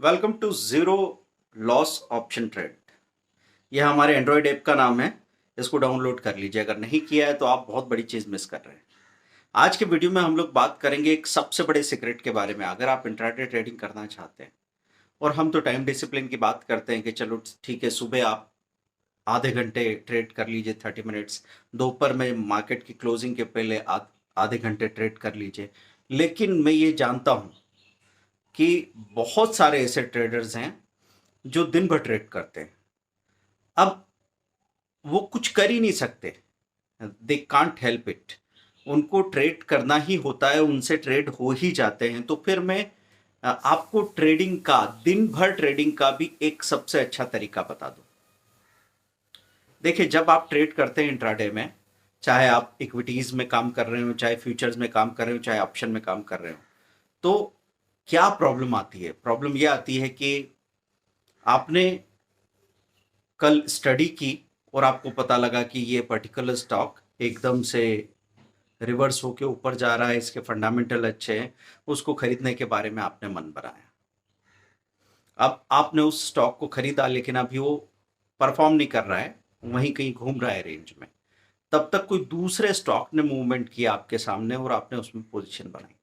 Welcome to zero loss option trade. यह हमारे Android app का नाम है। इसको डाउनलोड कर लीजिए। अगर नहीं किया है तो आप बहुत बड़ी चीज मिस कर रहे हैं। आज के वीडियो में हम लोग बात करेंगे एक सबसे बड़े सीक्रेट के बारे में। अगर आप इंट्राडे ट्रेडिंग करना चाहते हैं, और हम तो टाइम डिसिप्लिन की बात करते हैं कि चलो ठीक है, सुबह आप आधे घंटे ट्रेड कर लीजिए, 30 मिनट्स। दोपहर में मार्केट की क्लोजिंग के पहले आधे घंटे ट्रेड कर लीजिए। लेकिन मैं ये जानता हूं कि बहुत सारे ऐसे ट्रेडर्स हैं जो दिन भर ट्रेड करते हैं। अब वो कुछ कर ही नहीं सकते। They can't help it. उनको ट्रेड करना ही होता है, उनसे ट्रेड हो ही जाते हैं। तो फिर मैं आपको ट्रेडिंग का, दिन भर ट्रेडिंग का भी एक सबसे अच्छा तरीका बता दूं। देखिए, जब आप ट्रेड करते हैं इंट्राडे में, चाहे आप इक्विटीज में काम कर रहे हो, चाहे फ्यूचर्स में काम कर रहे हो, चाहे ऑप्शन में काम कर रहे हो, तो क्या प्रॉब्लम आती है? प्रॉब्लम यह आती है कि आपने कल स्टडी की और आपको पता लगा कि ये पर्टिकुलर स्टॉक एकदम से रिवर्स होके ऊपर जा रहा है, इसके फंडामेंटल अच्छे हैं, उसको खरीदने के बारे में आपने मन बनाया। अब आपने उस स्टॉक को खरीदा, लेकिन अभी वो परफॉर्म नहीं कर रहा है, वहीं कहीं घूम रहा है रेंज में। तब तक कोई दूसरे स्टॉक ने मूवमेंट किया आपके सामने और आपने उसमें पोजीशन बनाई।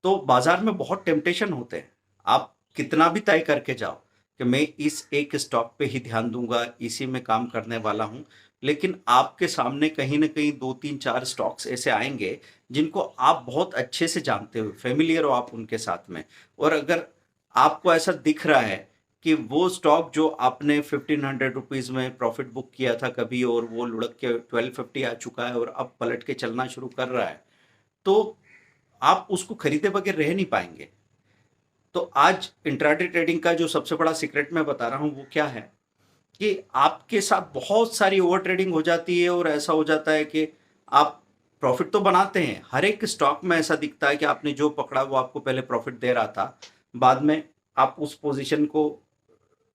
तो बाजार में बहुत टेम्पटेशन होते हैं। आप कितना भी तय करके जाओ कि मैं इस एक स्टॉक पे ही ध्यान दूंगा, इसी में काम करने वाला हूं, लेकिन आपके सामने कहीं ना कहीं दो तीन चार स्टॉक्स ऐसे आएंगे जिनको आप बहुत अच्छे से जानते हो, फेमिलियर हो आप उनके साथ में। और अगर आपको ऐसा दिख रहा है कि वो स्टॉक जो आपने 1500 रुपीज में प्रॉफिट बुक किया था कभी, और वो लुढ़क के 1250 आ चुका है और अब पलट के चलना शुरू कर रहा है, तो आप उसको खरीदे बगैर रह नहीं पाएंगे। तो आज इंट्राडे ट्रेडिंग का जो सबसे बड़ा सीक्रेट मैं बता रहा हूं वो क्या है, कि आपके साथ बहुत सारी ओवर ट्रेडिंग हो जाती है और ऐसा हो जाता है कि आप प्रॉफिट तो बनाते हैं, हर एक स्टॉक में ऐसा दिखता है कि आपने जो पकड़ा वो आपको पहले प्रॉफिट दे रहा था, बाद में आप उस पोजीशन को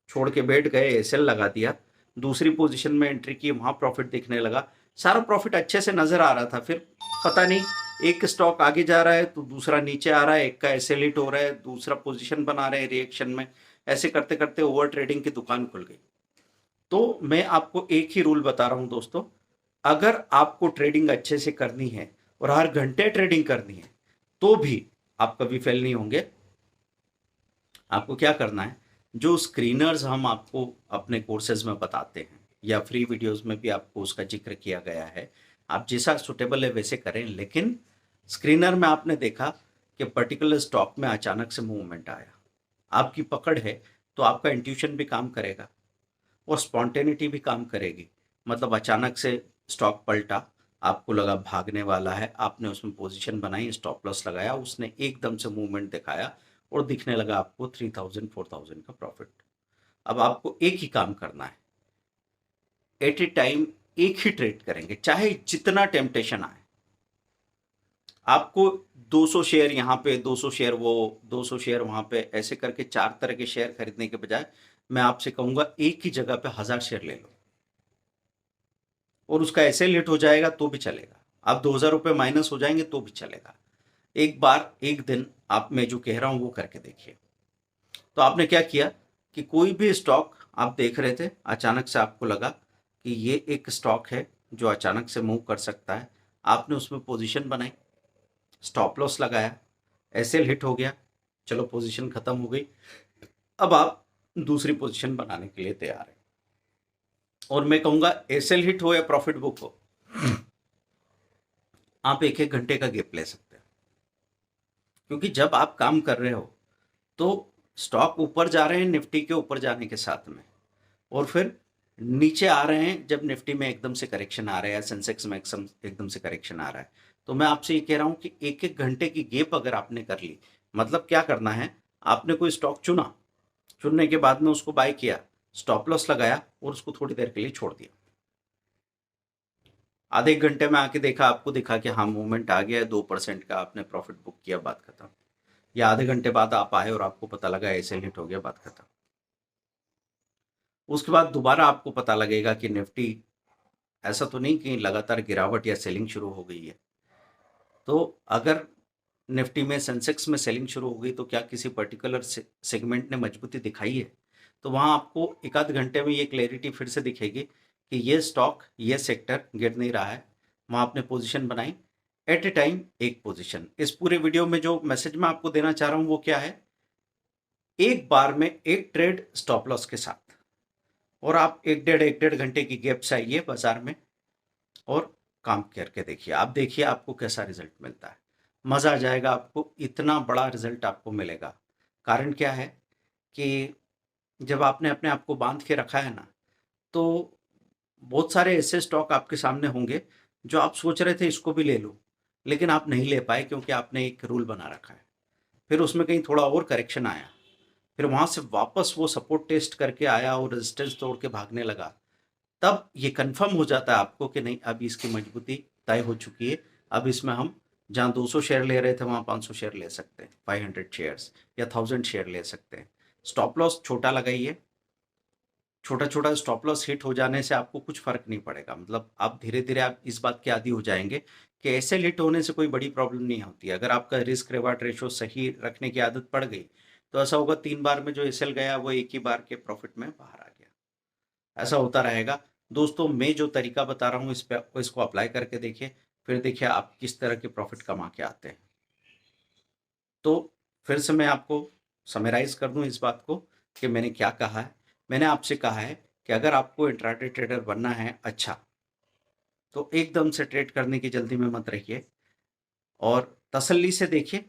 छोड़ के बैठ गए, एसएल लगा दिया, दूसरी पोजीशन में एंट्री की, वहां प्रॉफिट दिखने लगा, सारा प्रॉफिट अच्छे से नजर आ रहा था। फिर पता नहीं, एक स्टॉक आगे जा रहा है तो दूसरा नीचे आ रहा है, एक का एसएल हिट हो रहा है, दूसरा पोजीशन बना रहे हैं रिएक्शन में। ऐसे करते करते ओवर ट्रेडिंग की दुकान खुल गई। तो मैं आपको एक ही रूल बता रहा हूं दोस्तों, अगर आपको ट्रेडिंग अच्छे से करनी है और हर घंटे ट्रेडिंग करनी है, तो भी आप कभी फेल नहीं होंगे। आपको क्या करना है, जो स्क्रीनर्स हम आपको अपने कोर्सेज में बताते हैं या फ्री वीडियोस में भी आपको उसका जिक्र किया गया है, आप जैसा सुटेबल है वैसे करें। लेकिन स्क्रीनर में आपने देखा कि पर्टिकुलर स्टॉक में अचानक से मूवमेंट आया, आपकी पकड़ है, तो आपका इंट्यूशन भी काम करेगा और स्पॉन्टेनिटी भी काम करेगी। मतलब अचानक से स्टॉक पलटा, आपको लगा भागने वाला है, आपने उसमें पोजीशन बनाई, स्टॉप लॉस लगाया, उसने एकदम से मूवमेंट दिखाया और दिखने लगा आपको 3000 4000 का प्रॉफिट। अब आपको एक ही काम करना है, एट ए टाइम एक ही ट्रेड करेंगे, चाहे जितना टेम्पटेशन आए। आपको 200 शेयर यहाँ पे, 200 शेयर वो, 200 शेयर वहां पे, ऐसे करके चार तरह के शेयर खरीदने के बजाय मैं आपसे कहूंगा एक ही जगह पे 1000 शेयर ले लो, और उसका ऐसे लेट हो जाएगा तो भी चलेगा। आप 2000 रुपये माइनस हो जाएंगे तो भी चलेगा। एक बार एक दिन आप, मैं जो कह रहा हूं वो करके देखिए। तो आपने क्या किया कि कोई भी स्टॉक आप देख रहे थे, अचानक से आपको लगा कि ये एक स्टॉक है जो अचानक से मूव कर सकता है, आपने उसमें पोजीशन बनाई, स्टॉप लॉस लगाया, एसएल हिट हो गया, चलो पोजीशन खत्म हो गई। अब आप दूसरी पोजीशन बनाने के लिए तैयार है। और मैं कहूंगा एसएल हिट हो या प्रॉफिट बुक हो, आप एक एक घंटे का गैप ले सकते हैं। क्योंकि जब आप काम कर रहे हो तो स्टॉक ऊपर जा रहे हैं निफ्टी के ऊपर जाने के साथ में, और फिर नीचे आ रहे हैं जब निफ्टी में एकदम से करेक्शन आ रहा है या सेंसेक्स में एकदम से करेक्शन आ रहा है। तो मैं आपसे ये कह रहा हूं कि एक एक घंटे की गैप अगर आपने कर ली, मतलब क्या करना है, आपने कोई स्टॉक चुना, चुनने के बाद में उसको बाय किया, स्टॉप लॉस लगाया और उसको थोड़ी देर के लिए छोड़ दिया। आधे एक घंटे में आके देखा, आपको दिखा कि हाँ मूवमेंट आ गया है, 2% का आपने प्रॉफिट बुक किया, बात खत्म। या आधे घंटे बाद आप आए और आपको पता लगा ऐसे हिट हो गया, बात खत्म। उसके बाद दोबारा आपको पता लगेगा कि निफ्टी, ऐसा तो नहीं कि लगातार गिरावट या सेलिंग शुरू हो गई है। तो अगर निफ्टी में, सेंसेक्स में सेलिंग शुरू हो गई, तो क्या किसी पर्टिकुलर सेगमेंट ने मजबूती दिखाई है? तो वहाँ आपको एक आध घंटे में ये क्लैरिटी फिर से दिखेगी कि ये स्टॉक, ये सेक्टर गिर नहीं रहा है। वहाँ आपने पोजीशन बनाई, एट ए टाइम एक पोजीशन। इस पूरे वीडियो में जो मैसेज मैं आपको देना चाह रहा हूँ वो क्या है, एक बार में एक ट्रेड स्टॉप लॉस के साथ, और आप एक डेढ़ घंटे की गैप से आइए बाजार में और काम करके देखिए। आप देखिए आपको कैसा रिजल्ट मिलता है, मज़ा आ जाएगा आपको, इतना बड़ा रिजल्ट आपको मिलेगा। कारण क्या है कि जब आपने अपने आप को बांध के रखा है ना, तो बहुत सारे ऐसे स्टॉक आपके सामने होंगे जो आप सोच रहे थे इसको भी ले लूं, लेकिन आप नहीं ले पाए क्योंकि आपने एक रूल बना रखा है। फिर उसमें कहीं थोड़ा और करेक्शन आया, फिर वहां से वापस वो सपोर्ट टेस्ट करके आया और रेजिस्टेंस तोड़ के भागने लगा, तब ये कंफर्म हो जाता है आपको कि नहीं, अब इसकी मजबूती तय हो चुकी है। अब इसमें हम जहाँ 200 शेयर ले रहे थे वहाँ 500 शेयर ले सकते हैं, 500 शेयर्स या 1000 शेयर ले सकते हैं। स्टॉप लॉस छोटा लगाइए, छोटा छोटा स्टॉप लॉस हिट हो जाने से आपको कुछ फर्क नहीं पड़ेगा। मतलब आप धीरे धीरे आप इस बात के आदी हो जाएंगे कि ऐसे हिट होने से कोई बड़ी प्रॉब्लम नहीं होती। अगर आपका रिस्क रिवार्ड रेशो सही रखने की आदत पड़ गई तो ऐसा होगा 3 बार में जो एसएल गया वो एक ही बार के प्रॉफिट में बाहर आ गया। ऐसा होता रहेगा। दोस्तों, मैं जो तरीका बता रहा हूँ इस पे इसको अप्लाई करके देखिए, फिर देखिए आप किस तरह के प्रॉफिट कमा के आते हैं। तो फिर से मैं आपको समराइज कर दूं इस बात को कि मैंने क्या कहा है। मैंने आपसे कहा है कि अगर आपको इंट्राडे ट्रेडर बनना है अच्छा, तो एकदम से ट्रेड करने की जल्दी में मत रहिए और तसल्ली से देखिए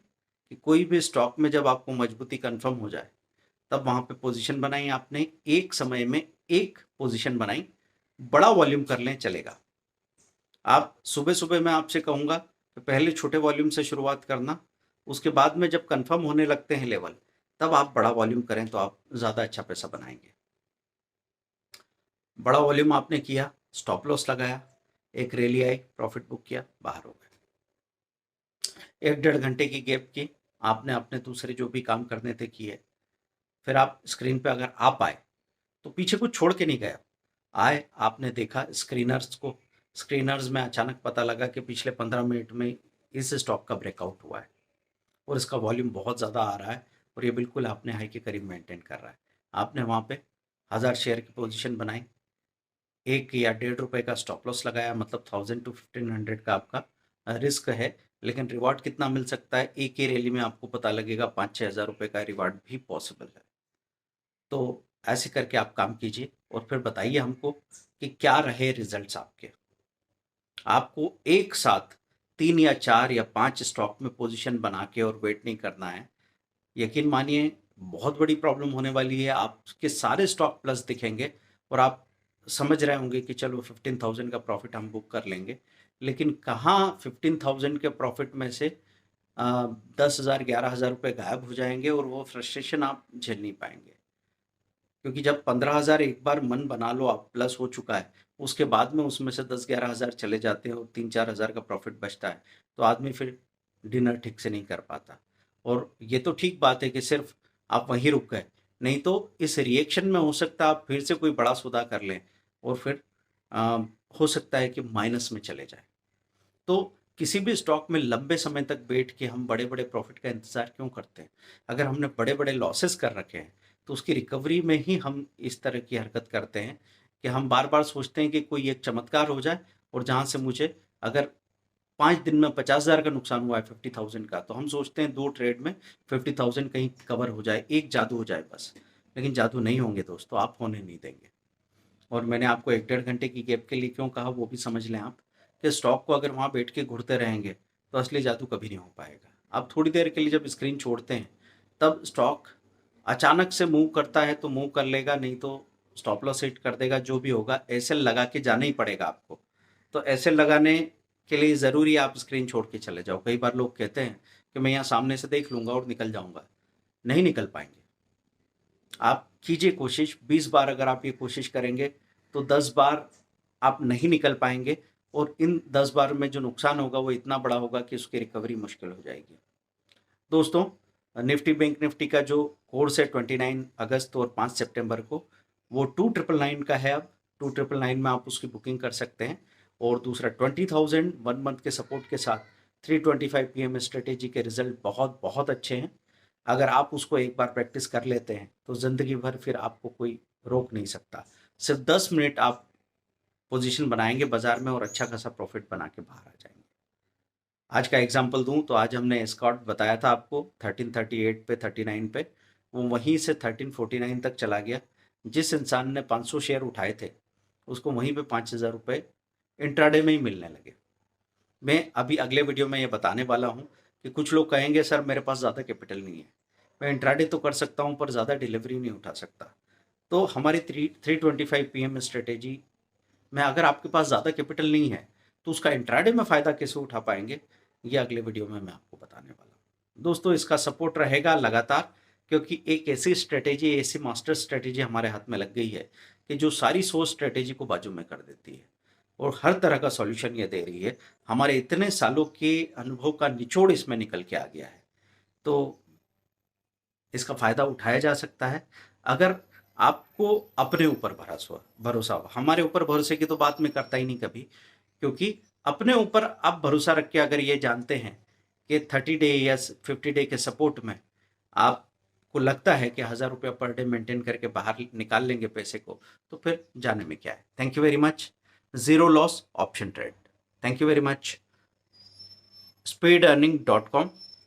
कि कोई भी स्टॉक में जब आपको मजबूती कंफर्म हो जाए तब वहां पे पोजीशन बनाई। आपने एक समय में एक पोजीशन बनाई, बड़ा वॉल्यूम कर लें चलेगा। आप सुबह सुबह मैं आपसे कहूंगा कि पहले छोटे वॉल्यूम से शुरुआत करना, उसके बाद में जब कंफर्म होने लगते हैं लेवल, तब आप बड़ा वॉल्यूम करें तो आप ज़्यादा अच्छा पैसा बनाएंगे। बड़ा वॉल्यूम आपने किया, स्टॉप लॉस लगाया, एक रैली आई, प्रॉफिट बुक किया, बाहर हो गए। एक डेढ़ घंटे की गैप की, आपने अपने दूसरे जो भी काम करने थे किए। फिर आप स्क्रीन पे अगर आ पाए तो पीछे कुछ छोड़ के नहीं गए, आए, आपने देखा स्क्रीनर्स को, स्क्रीनर्स में अचानक पता लगा कि पिछले 15 मिनट में इस स्टॉक का ब्रेकआउट हुआ है और इसका वॉल्यूम बहुत ज़्यादा आ रहा है और ये बिल्कुल आपने हाई के करीब मेंटेन कर रहा है। आपने वहाँ पे 1000 शेयर की पोजीशन बनाई, 1 या 1.5 रुपए का स्टॉप लॉस लगाया, मतलब 1000 to 1500 का आपका रिस्क है। लेकिन रिवार्ड कितना मिल सकता है, एक ही रैली में आपको पता लगेगा 5-6 हज़ार रुपए का रिवार्ड भी पॉसिबल है। तो ऐसे करके आप काम कीजिए और फिर बताइए हमको कि क्या रहे रिजल्ट्स आपके। आपको एक साथ 3 या 4 या 5 स्टॉक में पोजीशन बना के और वेट नहीं करना है। यकीन मानिए बहुत बड़ी प्रॉब्लम होने वाली है, आपके सारे स्टॉक प्लस दिखेंगे और आप समझ रहे होंगे कि चलो 15,000 का प्रॉफिट हम बुक कर लेंगे, लेकिन कहाँ 15,000 के प्रॉफिट में से 10,000 11,000 रुपये गायब हो जाएंगे और वो फ्रस्ट्रेशन आप झेल नहीं पाएंगे। क्योंकि जब 15,000 एक बार मन बना लो आप प्लस हो चुका है, उसके बाद में उसमें से 10-11 हज़ार चले जाते हैं और 3-4 हज़ार का प्रॉफिट बचता है, तो आदमी फिर डिनर ठीक से नहीं कर पाता। और ये तो ठीक बात है कि सिर्फ आप वहीं रुक गए, नहीं तो इस रिएक्शन में हो सकता है आप फिर से कोई बड़ा सौदा कर लें और फिर आ, हो सकता है कि माइनस में चले जाए। तो किसी भी स्टॉक में लंबे समय तक बैठ के हम बड़े बड़े प्रॉफिट का इंतजार क्यों करते हैं? अगर हमने बड़े बड़े लॉसेस कर रखे हैं तो उसकी रिकवरी में ही हम इस तरह की हरकत करते हैं कि हम बार बार सोचते हैं कि कोई एक चमत्कार हो जाए और जहां से मुझे अगर 5 दिन में 50,000 का नुकसान हुआ है 50,000 का, तो हम सोचते हैं 2 ट्रेड में 50,000 कहीं कवर हो जाए, एक जादू हो जाए बस। लेकिन जादू नहीं होंगे दोस्तों, आप होने नहीं देंगे। और मैंने आपको एक डेढ़ घंटे की गैप के लिए क्यों कहा वो भी समझ लें आप, कि स्टॉक को अगर वहाँ बैठ के घुरते रहेंगे तो असली जादू कभी नहीं हो पाएगा। आप थोड़ी देर के लिए जब स्क्रीन छोड़ते हैं तब स्टॉक अचानक से मूव करता है तो मूव कर लेगा, नहीं तो स्टॉप लॉस हिट कर देगा, जो भी होगा एसएल लगा के जाना ही पड़ेगा आपको। तो एसएल लगाने के लिए ज़रूरी है आप स्क्रीन छोड़ के चले जाओ। कई बार लोग कहते हैं कि मैं यहाँ सामने से देख लूँगा और निकल जाऊँगा, नहीं निकल पाएंगे। आप कीजिए कोशिश, 20 बार अगर आप ये कोशिश करेंगे तो 10 बार आप नहीं निकल पाएंगे और इन 10 बार में जो नुकसान होगा वो इतना बड़ा होगा कि उसकी रिकवरी मुश्किल हो जाएगी। दोस्तों, निफ्टी बैंक निफ्टी का जो कोर्स है 29 अगस्त और 5 सितंबर को, वो 2,999 का है। अब 2,999 में आप उसकी बुकिंग कर सकते हैं। और दूसरा 20,000 1 मंथ के सपोर्ट के साथ 325 PM स्ट्रेटेजी के रिजल्ट बहुत बहुत अच्छे हैं। अगर आप उसको एक बार प्रैक्टिस कर लेते हैं तो ज़िंदगी भर फिर आपको कोई रोक नहीं सकता। सिर्फ 10 मिनट आप पोजीशन बनाएंगे बाजार में और अच्छा खासा प्रॉफिट बना के बाहर आ जाएंगे। आज का एग्जांपल दूं तो आज हमने स्कॉट बताया था आपको 1338 पे 39 पे, वो वहीं से 1349 तक चला गया। जिस इंसान ने 500 शेयर उठाए थे उसको वहीं पे 5,000 रुपये इंट्राडे में ही मिलने लगे। मैं अभी अगले वीडियो में ये बताने वाला हूँ कि कुछ लोग कहेंगे सर मेरे पास ज़्यादा कैपिटल नहीं है, मैं इंट्राडे तो कर सकता हूँ पर ज़्यादा डिलीवरी नहीं उठा सकता। तो हमारी 325 PM स्ट्रेटेजी में अगर आपके पास ज़्यादा कैपिटल नहीं है तो उसका इंट्राडे में फ़ायदा कैसे उठा पाएंगे, ये अगले वीडियो में मैं आपको बताने वाला हूँ। दोस्तों इसका सपोर्ट रहेगा लगातार, क्योंकि एक ऐसी स्ट्रेटेजी, ऐसी मास्टर स्ट्रेटेजी हमारे हाथ में लग गई है कि जो सारी सोच स्ट्रेटेजी को बाजू में कर देती है और हर तरह का सॉल्यूशन ये दे रही है। हमारे इतने सालों के अनुभव का निचोड़ इसमें निकल के आ गया है, तो इसका फ़ायदा उठाया जा सकता है अगर आपको अपने ऊपर भरोसा हो। हमारे ऊपर भरोसे की तो बात मैं करता ही नहीं कभी, क्योंकि अपने ऊपर आप भरोसा रख के अगर ये जानते हैं कि 30 डे या 50 डे के सपोर्ट में आपको लगता है कि 1,000 रुपया पर डे मेंटेन करके बाहर निकाल लेंगे पैसे को, तो फिर जाने में क्या है। Thank you very much. Zero loss option trade. Thank you very much. speedearning.com